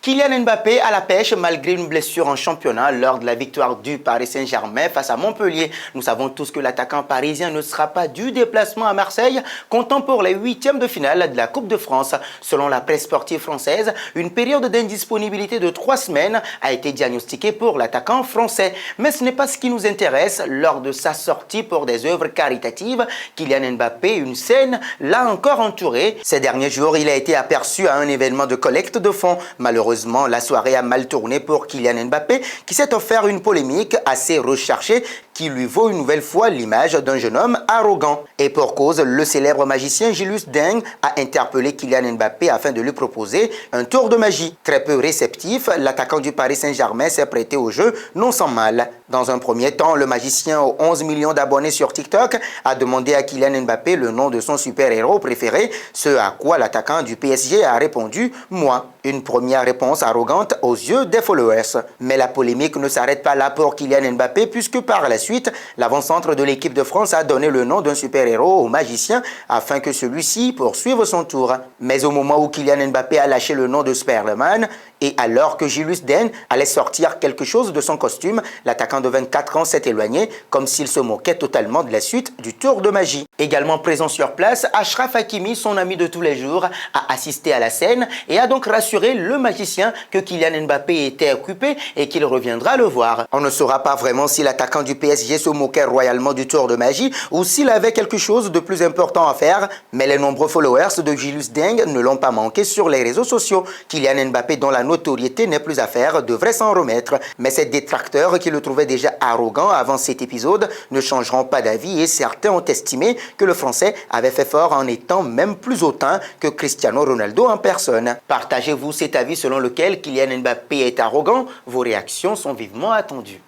Kylian Mbappé à la pêche malgré une blessure en championnat lors de la victoire du Paris Saint-Germain face à Montpellier. Nous savons tous que l'attaquant parisien ne sera pas du déplacement à Marseille, comptant pour les huitièmes de finale de la Coupe de France. Selon la presse sportive française, une période d'indisponibilité de 3 semaines a été diagnostiquée pour l'attaquant français. Mais ce n'est pas ce qui nous intéresse. Lors de sa sortie pour des œuvres caritatives, Kylian Mbappé, une scène, l'a encore entouré. Ces derniers jours, il a été aperçu à un événement de collecte de fonds. Malheureusement, la soirée a mal tourné pour Kylian Mbappé qui s'est offert une polémique assez recherchée qui lui vaut une nouvelle fois l'image d'un jeune homme arrogant. Et pour cause, le célèbre magicien Julius Deng a interpellé Kylian Mbappé afin de lui proposer un tour de magie. Très peu réceptif, l'attaquant du Paris Saint-Germain s'est prêté au jeu, non sans mal. Dans un premier temps, le magicien aux 11 millions d'abonnés sur TikTok a demandé à Kylian Mbappé le nom de son super-héros préféré, ce à quoi l'attaquant du PSG a répondu « Moi ». Une première réponse arrogante aux yeux des followers. Mais la polémique ne s'arrête pas là pour Kylian Mbappé puisque par la suite, l'avant-centre de l'équipe de France a donné le nom d'un super-héros au magicien afin que celui-ci poursuive son tour. Mais au moment où Kylian Mbappé a lâché le nom de Superman et alors que Julius Deng allait sortir quelque chose de son costume, l'attaquant de 24 ans s'est éloigné comme s'il se moquait totalement de la suite du tour de magie. Également présent sur place, Achraf Hakimi, son ami de tous les jours, a assisté à la scène et a donc rassuré le magicien que Kylian Mbappé était occupé et qu'il reviendra le voir. On ne saura pas vraiment si l'attaquant du PSG se moquait royalement du tour de magie ou s'il avait quelque chose de plus important à faire, mais les nombreux followers de Julius Deng ne l'ont pas manqué sur les réseaux sociaux. Kylian Mbappé, dont la notoriété n'est plus à faire, devrait s'en remettre. Mais ces détracteurs qui le trouvaient déjà arrogant avant cet épisode ne changeront pas d'avis et certains ont estimé que le Français avait fait fort en étant même plus hautain que Cristiano Ronaldo en personne. Partagez-vous cet avis selon lequel Kylian Mbappé est arrogant? Vos réactions sont vivement attendues.